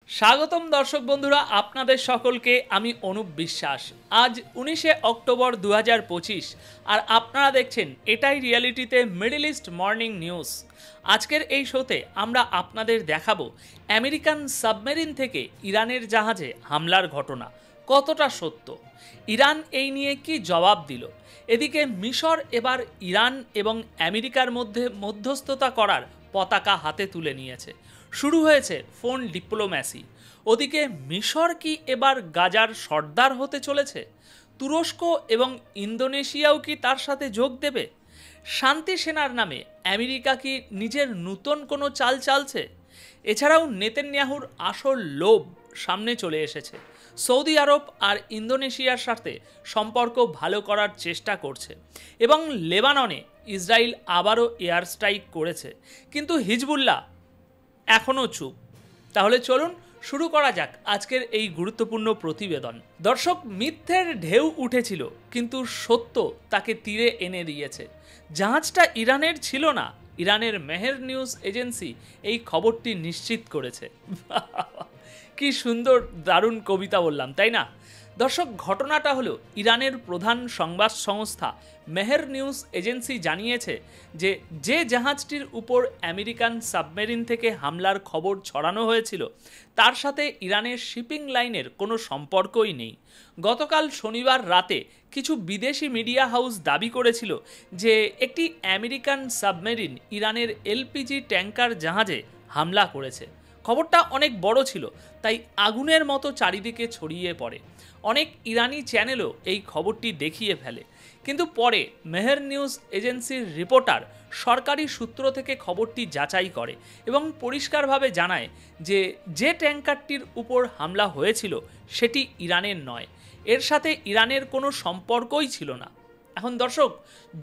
স্বাগতম দর্শক বন্ধুরা, আপনাদের সকলকে আমি অনুপ বিশ্বাস। আজ 19শে অক্টোবর 2025 আর আপনারা দেখছেন এটাই রিয়ালিটিতে মিডল ইস্ট মর্নিং নিউজ। আজকের এই শোতে আমরা আপনাদের দেখাবো আমেরিকান সাবমেরিন থেকে ইরানের জাহাজে হামলার ঘটনা কতটা সত্য, ইরান এই নিয়ে কি জবাব দিল। এদিকে মিশর এবার ইরান এবং আমেরিকার মধ্যে মধ্যস্থতা করার পতাকা হাতে তুলে নিয়েছে, শুরু হয়েছে ফোন ডিপ্লোম্যাসি। ওদিকে মিশর কি এবার গাজার সর্দার হতে চলেছে? তুরস্ক এবং ইন্দোনেশিয়াও কি তার সাথে যোগ দেবে? শান্তি সেনার নামে আমেরিকা কি নিজের নতুন কোনো চাল চালছে? এছাড়াও নেতানিয়াহুর আসল লোভ সামনে চলে এসেছে। সৌদি আরব আর ইন্দোনেশিয়ার সাথে সম্পর্ক ভালো করার চেষ্টা করছে এবং লেবাননে ইসরায়েল আবারও এয়ার স্ট্রাইক করেছে, কিন্তু হিজবুল্লাহ এখনও চুপ। তাহলে চলুন শুরু করা যাক আজকের এই গুরুত্বপূর্ণ প্রতিবেদন। দর্শক, মিথ্যের ঢেউ উঠেছিল কিন্তু সত্য তাকে তীরে এনে দিয়েছে। জাহাজটা ইরানের ছিল না, ইরানের মেহের নিউজ এজেন্সি এই খবরটি নিশ্চিত করেছে। কি সুন্দর দারুণ কবিতা বললাম, তাই না? দর্শক, ঘটনাটা হলো ইরানের প্রধান সংবাদ সংস্থা মেহের নিউজ এজেন্সি জানিয়েছে যে জাহাজটির উপর আমেরিকান সাবমেরিন থেকে হামলার খবর ছড়ানো হয়েছিল তার সাথে ইরানের শিপিং লাইনের কোনো সম্পর্কই নেই। গতকাল শনিবার রাতে কিছু বিদেশি মিডিয়া হাউস দাবি করেছিল যে একটি আমেরিকান সাবমেরিন ইরানের এলপিজি ট্যাঙ্কার জাহাজে হামলা করেছে। খবরটা অনেক বড় ছিল, তাই আগুনের মতো চারিদিকে ছড়িয়ে পড়ে। অনেক ইরানি চ্যানেলও এই খবরটি দেখিয়ে ফেলে, কিন্তু পরে মেহের নিউজ এজেন্সির রিপোর্টার সরকারি সূত্র থেকে খবরটি যাচাই করে এবং পরিষ্কারভাবে জানায় যে ট্যাঙ্কারটির উপর হামলা হয়েছিল সেটি ইরানের নয়, এর সাথে ইরানের কোনো সম্পর্কই ছিল না। এখন দর্শক,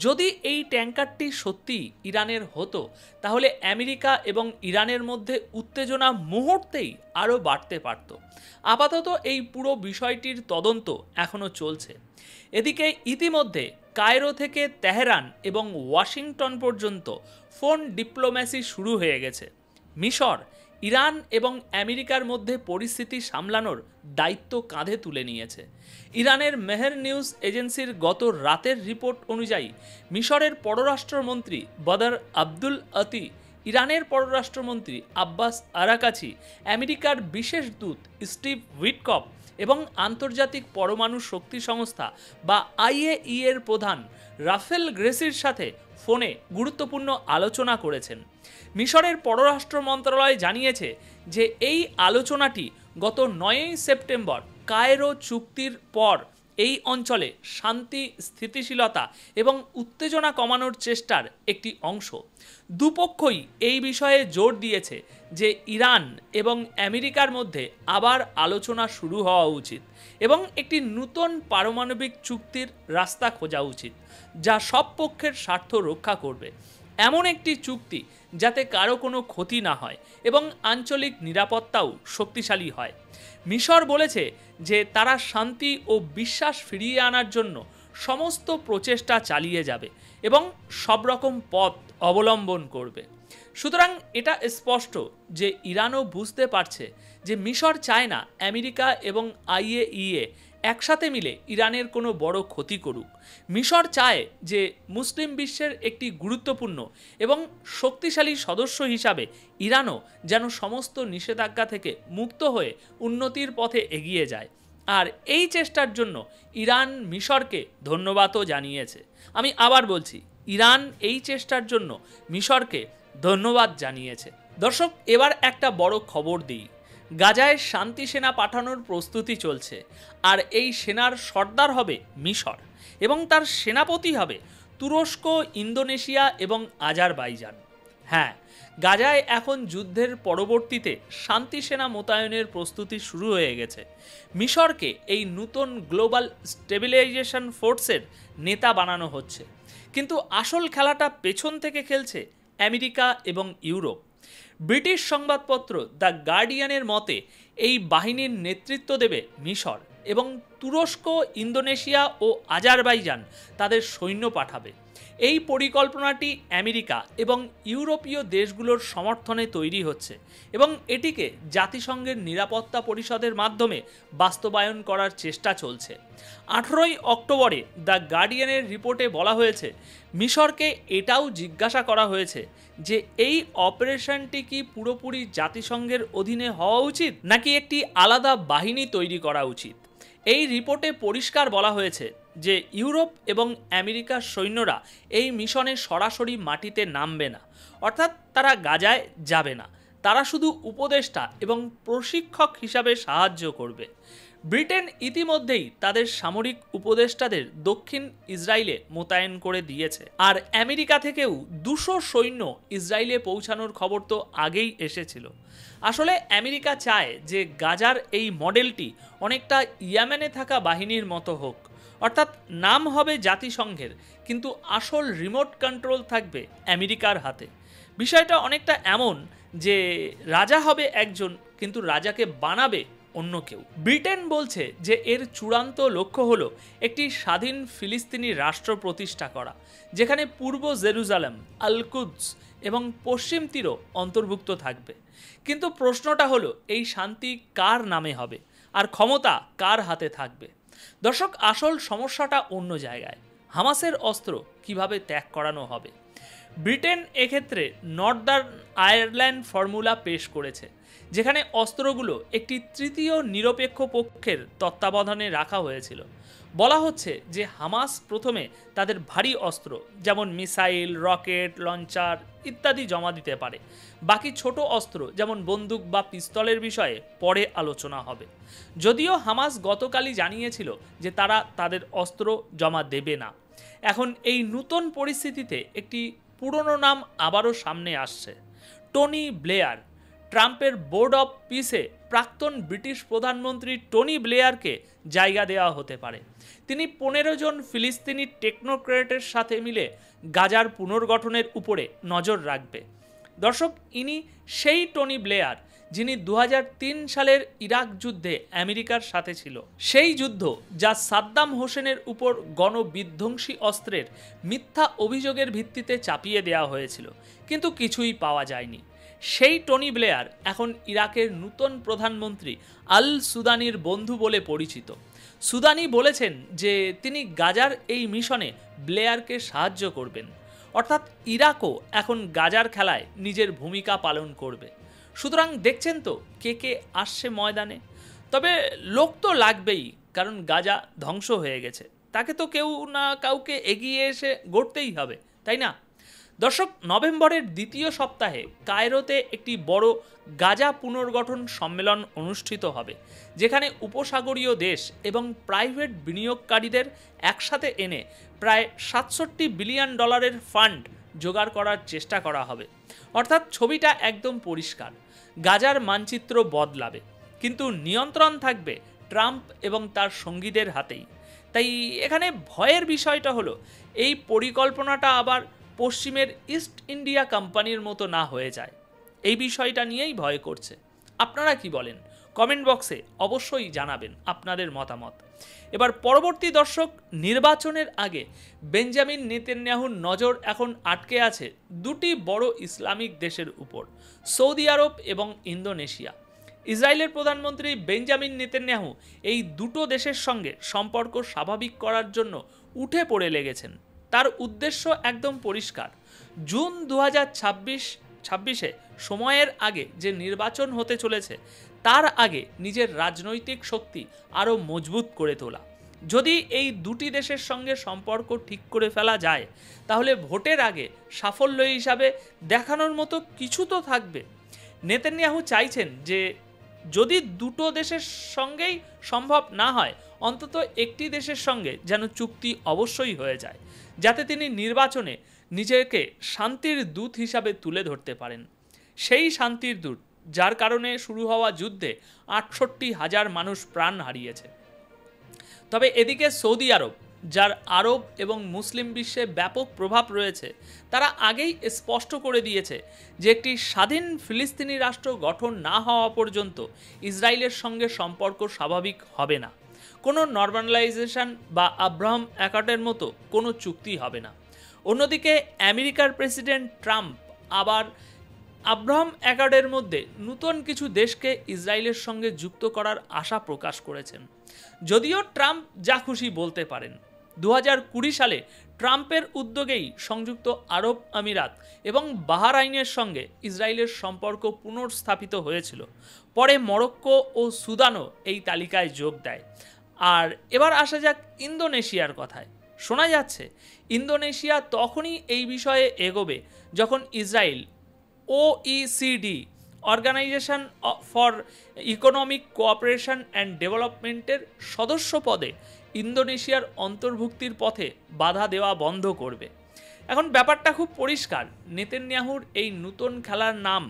যদি এই ট্যাঙ্কারটি সত্যি ইরানের হতো তাহলে আমেরিকা এবং ইরানের মধ্যে উত্তেজনা মুহূর্তেই আরও বাড়তে পারত। আপাতত এই পুরো বিষয়টির তদন্ত এখনও চলছে। এদিকে ইতিমধ্যে কায়রো থেকে তেহরান এবং ওয়াশিংটন পর্যন্ত ফোন ডিপ্লোম্যাসি শুরু হয়ে গেছে। মিশর ইরান এবং আমেরিকার মধ্যে পরিস্থিতি সামলানোর দায়িত্ব কাঁধে তুলে নিয়েছে। ইরানের মেহের নিউজ এজেন্সির গত রাতের রিপোর্ট অনুযায়ী মিশরের পররাষ্ট্রমন্ত্রী বদর আব্দুল আতি, ইরানের পররাষ্ট্রমন্ত্রী আব্বাস আরাকাচি, আমেরিকার বিশেষ দূত স্টিভ উইটকফ এবং আন্তর্জাতিক পরমাণু শক্তি সংস্থা বা আইএই এর প্রধান রাফেল গ্রেসির সাথে ফোনে গুরুত্বপূর্ণ আলোচনা করেছেন। মিশরের পররাষ্ট্র মন্ত্রণালয় জানিয়েছে যে এই আলোচনাটি গত 9ই সেপ্টেম্বর কায়রো চুক্তির পর এই অঞ্চলে শান্তি, স্থিতিশীলতা এবং উত্তেজনা কমানোর চেষ্টার একটি অংশ। দুপক্ষই এই বিষয়ে জোর দিয়েছে যে ইরান এবং আমেরিকার মধ্যে আবার আলোচনা শুরু হওয়া উচিত এবং একটি নতুন পারমাণবিক চুক্তির রাস্তা খোঁজা উচিত যা সব পক্ষের স্বার্থ রক্ষা করবে। এমন একটি চুক্তি যাতে কারো কোনো ক্ষতি না হয় এবং আঞ্চলিক নিরাপত্তাও শক্তিশালী হয়। মিশর বলেছে যে তারা শান্তি ও বিশ্বাস ফিরিয়ে আনার জন্য সমস্ত প্রচেষ্টা চালিয়ে যাবে এবং সব রকম পথ অবলম্বন করবে। সুতরাং এটা স্পষ্ট যে ইরানও বুঝতে পারছে যে মিশর চায় না আমেরিকা এবং আইএই একসাথে মিলে ইরানের কোনো বড় ক্ষতি করুক। মিশর চায় যে মুসলিম বিশ্বের একটি গুরুত্বপূর্ণ এবং শক্তিশালী সদস্য হিসাবে ইরানও যেন সমস্ত নিষেধাজ্ঞা থেকে মুক্ত হয়ে উন্নতির পথে এগিয়ে যায়। আর এই চেষ্টার জন্য ইরান মিশরকে ধন্যবাদও জানিয়েছে। আমি আবার বলছি, ইরান এই চেষ্টার জন্য মিশরকে ধন্যবাদ জানিয়েছে। দর্শক, এবার একটা বড় খবর দিই। গাজায় শান্তি সেনা পাঠানোর প্রস্তুতি চলছে, আর এই সেনার সর্দার হবে মিশর এবং তার সেনাপতি হবে তুরস্ক, ইন্দোনেশিয়া এবং আজারবাইজান। হ্যাঁ, গাজায় এখন যুদ্ধের পরবর্তীতে শান্তি সেনা মোতায়েনের প্রস্তুতি শুরু হয়ে গেছে। মিশরকে এই নতুন গ্লোবাল স্টেবিলাইজেশন ফোর্সের নেতা বানানো হচ্ছে, কিন্তু আসল খেলাটা পেছন থেকে খেলছে আমেরিকা এবং ইউরোপ। ব্রিটিশ সংবাদপত্র দ্য গার্ডিয়ানের মতে এই বাহিনীর নেতৃত্ব দেবে মিশর এবং তুরস্ক, ইন্দোনেশিয়া ও আজারবাইজান তাদের সৈন্য পাঠাবে। এই পরিকল্পনাটি আমেরিকা এবং ইউরোপীয় দেশগুলোর সমর্থনে তৈরি হচ্ছে এবং এটিকে জাতিসংঘের নিরাপত্তা পরিষদের মাধ্যমে বাস্তবায়ন করার চেষ্টা চলছে। 18 অক্টোবরে দ্য গার্ডিয়ানের রিপোর্টে বলা হয়েছে, মিশরকে এটাও জিজ্ঞাসা করা হয়েছে যে এই অপারেশনটি কি পুরোপুরি জাতিসংঘের অধীনে হওয়া উচিত নাকি একটি আলাদা বাহিনী তৈরি করা উচিত। এই রিপোর্টে পরিষ্কার বলা হয়েছে যে ইউরোপ এবং আমেরিকার সৈন্যরা এই মিশনে সরাসরি মাটিতে নামবে না, অর্থাৎ তারা গাজায় যাবে না, তারা শুধু উপদেষ্টা এবং প্রশিক্ষক হিসাবে সাহায্য করবে। ব্রিটেন ইতিমধ্যেই তাদের সামরিক উপদেষ্টাদের দক্ষিণ ইসরায়েলে মোতায়েন করে দিয়েছে, আর আমেরিকা থেকেও 200 সৈন্য ইসরায়েলে পৌঁছানোর খবর তো আগেই এসেছিল। আসলে আমেরিকা চায় যে গাজার এই মডেলটি অনেকটা ইয়েমেনে থাকা বাহিনীর মতো হোক, অর্থাৎ নাম হবে জাতিসংঘের কিন্তু আসল রিমোট কন্ট্রোল থাকবে আমেরিকার হাতে। বিষয়টা অনেকটা এমন যে রাজা হবে একজন কিন্তু রাজাকে বানাবে অন্য কেউ। ব্রিটেন বলছে যে এর চূড়ান্ত লক্ষ্য হলো একটি স্বাধীন ফিলিস্তিনি রাষ্ট্র প্রতিষ্ঠা করা, যেখানে পূর্ব জেরুজালেম, আল কুদস এবং পশ্চিম তীরও অন্তর্ভুক্ত থাকবে। কিন্তু প্রশ্নটা হলো এই শান্তি কার নামে হবে আর ক্ষমতা কার হাতে থাকবে। দর্শক, আসল সমস্যাটা অন্য জায়গায়। হামাসের অস্ত্র কিভাবে ত্যাগ করানো হবে। ব্রিটেন এক্ষেত্রে নর্দার্ন আয়ারল্যান্ড ফর্মুলা পেশ করেছে, যেখানে অস্ত্রগুলো একটি তৃতীয় নিরপেক্ষ পক্ষের তত্ত্বাবধানে রাখা হয়েছিল। বলা হচ্ছে যে হামাস প্রথমে তাদের ভারী অস্ত্র যেমন মিসাইল, রকেট লঞ্চার ইত্যাদি জমা দিতে পারে, বাকি ছোট অস্ত্র যেমন বন্দুক বা পিস্তলের বিষয়ে পরে আলোচনা হবে। যদিও হামাস গতকালই জানিয়েছিল যে তারা তাদের অস্ত্র জমা দেবে না। এখন এই নতুন পরিস্থিতিতে একটি পুরনো নাম আবারও সামনে আসছে, টনি ব্লেয়ার। ট্রাম্পের বোর্ড অফ পিসে প্রাক্তন ব্রিটিশ প্রধানমন্ত্রী টনি ব্লেয়ারকে জায়গা দেওয়া হতে পারে। তিনি 15 জন ফিলিস্তিনি টেকনোক্রেটের সাথে মিলে গাজার পুনর্গঠনের উপরে নজর রাখবে। দর্শক, ইনি সেই টনি ব্লেয়ার যিনি 2003 সালের ইরাক যুদ্ধে আমেরিকার সাথে ছিল। সেই যুদ্ধ যা সাদ্দাম হোসেনের উপর গণবিধ্বংসী অস্ত্রের মিথ্যা অভিযোগের ভিত্তিতে চাপিয়ে দেওয়া হয়েছিল, কিন্তু কিছুই পাওয়া যায়নি। সেই টনি ব্লেয়ার এখন ইরাকের নতুন প্রধানমন্ত্রী আল সুদানির বন্ধু বলে পরিচিত। সুদানি বলেছেন যে তিনি গাজার এই মিশনে ব্লেয়ারকে সাহায্য করবেন, অর্থাৎ ইরাকও এখন গাজার খেলায় নিজের ভূমিকা পালন করবে। সুতরাং দেখছেন তো কে কে আসছে ময়দানে। তবে লোক তো লাগবেই, কারণ গাজা ধ্বংস হয়ে গেছে, তাকে তো কেউ না কাউকে এগিয়ে এসে গড়তেই হবে, তাই না? দর্শক, নভেম্বরের দ্বিতীয় সপ্তাহে কায়রোতে একটি বড় গাজা পুনর্গঠন সম্মেলন অনুষ্ঠিত হবে, যেখানে উপসাগরীয় দেশ এবং প্রাইভেট বিনিয়োগকারীদের একসাথে এনে প্রায় $67 বিলিয়ন ফান্ড জোগাড় করার চেষ্টা করা হবে। অর্থাৎ ছবিটা একদম পরিষ্কার, গাজার মানচিত্র বদলাবে, কিন্তু নিয়ন্ত্রণ থাকবে ট্রাম্প এবং তার সঙ্গীদের হাতেই। তাই এখানে ভয়ের বিষয়টা হলো এই পরিকল্পনাটা আবার পশ্চিমের ইস্ট ইন্ডিয়া কোম্পানির মতো না হয়ে যায়। এই বিষয়টা নিয়েই ভয় করছে। আপনারা কি বলেন? কমেন্ট বক্সে অবশ্যই জানাবেন আপনাদের মতামত। এবার পরবর্তী দর্শক, নির্বাচনের আগে বেঞ্জামিন নেতানিয়াহুর নজর এখন আটকে আছে দুটি বড় ইসলামিক দেশের উপর, সৌদি আরব এবং ইন্দোনেশিয়া। ইসরায়েলের প্রধানমন্ত্রী বেঞ্জামিন নেতানিয়াহু এই দুটো দেশের সঙ্গে সম্পর্ক স্বাভাবিক করার জন্য উঠে পড়ে লেগেছেন। তার উদ্দেশ্য একদম পরিষ্কার, জুন 2026 সময়ের আগে যে নির্বাচন হতে চলেছে তার আগে নিজের রাজনৈতিক শক্তি আরও মজবুত করে তোলা। যদি এই দুটি দেশের সঙ্গে সম্পর্ক ঠিক করে ফেলা যায় তাহলে ভোটের আগে সাফল্য হিসাবে দেখানোর মতো কিছু তো থাকবে। নেতানিয়াহু চাইছেন যে যদি দুটো দেশের সঙ্গেই সম্ভব না হয়, অন্তত একটি দেশের সঙ্গে যেন চুক্তি অবশ্যই হয়ে যায়, যাতে তিনি নির্বাচনে নিজেকে শান্তির দূত হিসাবে তুলে ধরতে পারেন। সেই শান্তির দূত যার কারণে শুরু হওয়া যুদ্ধে 68,000 মানুষ প্রাণ হারিয়েছে। তবে এদিকে সৌদি আরব, যার আরব এবং মুসলিম বিশ্বে ব্যাপক প্রভাব রয়েছে, তারা আগেই স্পষ্ট করে দিয়েছে যে একটি স্বাধীন ফিলিস্তিনি রাষ্ট্র গঠন না হওয়া পর্যন্ত ইসরায়েলের সঙ্গে সম্পর্ক স্বাভাবিক হবে না। কোনো নর্মালাইজেশন বা আব্রাহাম অ্যাকর্ডের মতো কোনো চুক্তি হবে না। অন্যদিকে আমেরিকার প্রেসিডেন্ট ট্রাম্প আবার আব্রাহাম অ্যাকর্ডের মধ্যে নতুন কিছু দেশকে ইসরায়েলের সঙ্গে যুক্ত করার আশা প্রকাশ করেছেন। যদিও ট্রাম্প যা খুশি বলতে পারেন। 2020 সালে ট্রাম্পের উদ্যোগেই সংযুক্ত আরব আমিরাত এবং বাহরাইনের সঙ্গে ইসরায়েলের সম্পর্ক পুনর্স্থাপিত হয়েছিল। পরে মরক্কো ও সুদানও এই তালিকায় যোগ দেয়। আর এবার আসা যাক ইন্দোনেশিয়ার কথায়। শোনা যাচ্ছে ইন্দোনেশিয়া তখনই এই বিষয়ে এগোবে যখন Israel OECD organisation for economic cooperation and ডেভেলপমেন্টের সদস্য পদে ইন্দোনেশিয়ার অন্তর্ভুক্তির পথে বাধা দেওয়া বন্ধ করবে। এখন ব্যাপারটা খুব পরিষ্কার, নেতানিয়াহুর এই নতুন খেলার নাম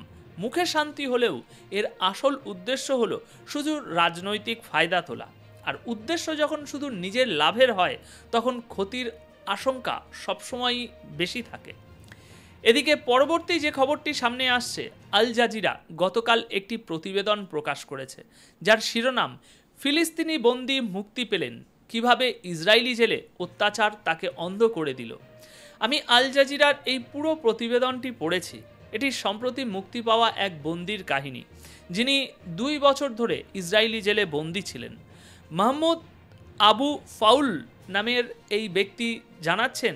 মুখে শান্তি হলেও এর আসল উদ্দেশ্য হলো শুধু রাজনৈতিক ফায়দা তোলা। আর উদ্দেশ্য যখন শুধু নিজের লাভের হয় তখন ক্ষতির আশঙ্কা সবসময়ই বেশি থাকে। এদিকে পরবর্তী যে খবরটি সামনে আসছে, আল জাজিরা গতকাল একটি প্রতিবেদন প্রকাশ করেছে যার শিরোনাম ফিলিস্তিনি বন্দী মুক্তি পেলেন, কিভাবে ইসরায়েলি জেলে অত্যাচার তাকে অন্ধ করে দিল। আমি আল জাজিরার এই পুরো প্রতিবেদনটি পড়েছি। এটি সম্প্রতি মুক্তি পাওয়া এক বন্দির কাহিনী, যিনি 2 বছর ধরে ইসরায়েলি জেলে বন্দী ছিলেন। মাহমুদ আবু ফাউল নামের এই ব্যক্তি জানাচ্ছেন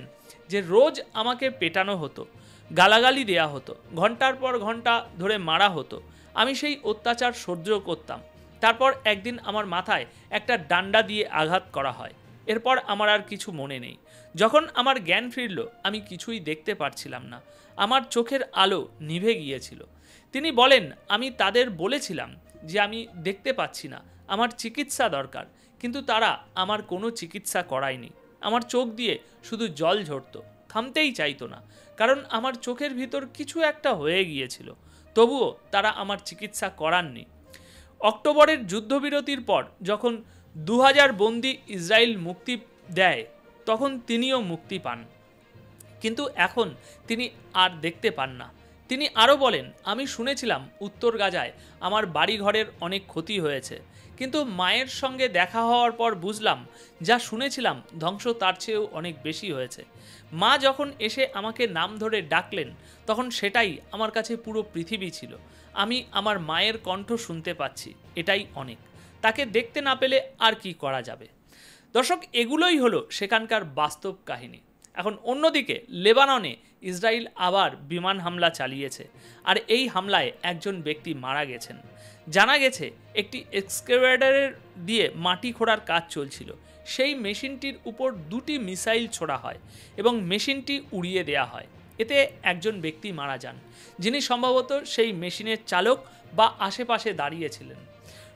যে রোজ আমাকে পেটানো হতো, গালাগালি দেয়া হতো, ঘন্টার পর ঘন্টা ধরে মারা হতো। আমি সেই অত্যাচার সহ্য করতাম। তারপর একদিন আমার মাথায় একটা ডান্ডা দিয়ে আঘাত করা হয়। এরপর আমার আর কিছু মনে নেই। যখন আমার জ্ঞান ফিরল আমি কিছুই দেখতে পারছিলাম না, আমার চোখের আলো নিভে গিয়েছিল। তিনি বলেন, আমি তাদের বলেছিলাম যে আমি দেখতে পাচ্ছি না, আমার চিকিৎসা দরকার, কিন্তু তারা আমার কোনো চিকিৎসা করায়নি। আমার চোখ দিয়ে শুধু জল ঝরতো, থামতেই চাইতো না, কারণ আমার চোখের ভিতর কিছু একটা হয়ে গিয়েছিল। তবুও তারা আমার চিকিৎসা করাননি। অক্টোবরের যুদ্ধবিরতির পর যখন 2000 বন্দী ইসরায়েল মুক্তি দেয় তখন তিনিও মুক্তি পান, কিন্তু এখন তিনি আর দেখতে পান না। তিনি আরও বলেন, আমি শুনেছিলাম উত্তর গাজায় আমার বাড়িঘরের অনেক ক্ষতি হয়েছে, কিন্তু মায়ের সঙ্গে দেখা হওয়ার পর বুঝলাম যা শুনেছিলাম ধ্বংস তার চেয়েও অনেক বেশি হয়েছে। মা যখন এসে আমাকে নাম ধরে ডাকলেন তখন সেটাই আমার কাছে পুরো পৃথিবী ছিল। আমি আমার মায়ের কণ্ঠ শুনতে পাচ্ছি, এটাই অনেক। তাকে দেখতে না পেলে আর কি করা যাবে। দর্শক, এগুলোই হলো সেখানকার বাস্তব কাহিনী। এখন অন্যদিকে লেবাননে ইসরায়েল আবার বিমান হামলা চালিয়েছে, আর এই হামলায় একজন ব্যক্তি মারা গেছেন। জানা গেছে একটি এক্সকেভেটরের দিয়ে মাটি খোঁড়ার কাজ চলছিল। সেই মেশিনটির উপর 2টি মিসাইল ছোড়া হয় এবং মেশিনটি উড়িয়ে দেয়া হয়। এতে একজন ব্যক্তি মারা যান, যিনি সম্ভবত সেই মেশিনের চালক বা আশেপাশে দাঁড়িয়েছিলেন।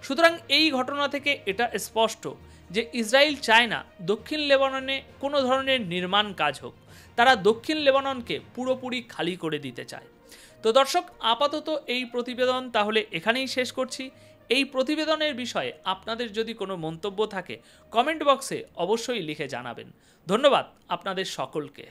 সুতরাং এই ঘটনা থেকে এটা স্পষ্ট যে ইসরায়েল চায় না দক্ষিণ লেবাননে কোনো ধরনের নির্মাণ কাজ হোক। তারা দক্ষিণ লেবাননকে পুরোপুরি খালি করে দিতে চায়। তো দর্শক, আপাতত এই প্রতিবেদন তাহলে এখানেই শেষ করছি। এই প্রতিবেদনের বিষয়ে আপনাদের যদি কোনো মন্তব্য থাকে কমেন্ট বক্সে অবশ্যই লিখে জানাবেন। ধন্যবাদ আপনাদের সকলকে।